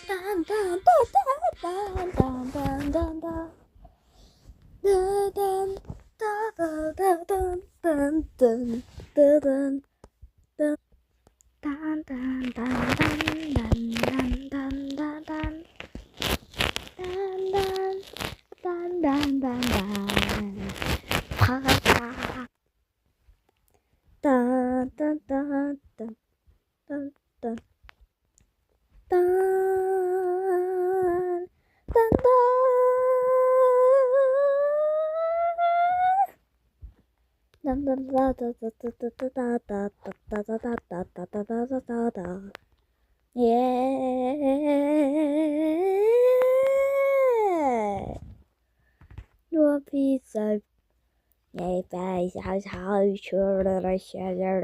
Dun, dun, dun, dun, dun, dun, dun, dun. Dun, dun, dun, dun, dun, dun, dun, dun, dun. Dun, dun, dun, dun, dun, dun, dun, dun. Dun, dun, dun, dun, dun, dun. Pa, pa. Dun, dun, dun, dun, dun, dun. Dun, dun, dun. Dun, dun, da, da, da, da, da, da, da, da, da, da, da, da, da, da, da, da, da. Yeah. 若比赛，你白小草去了下来，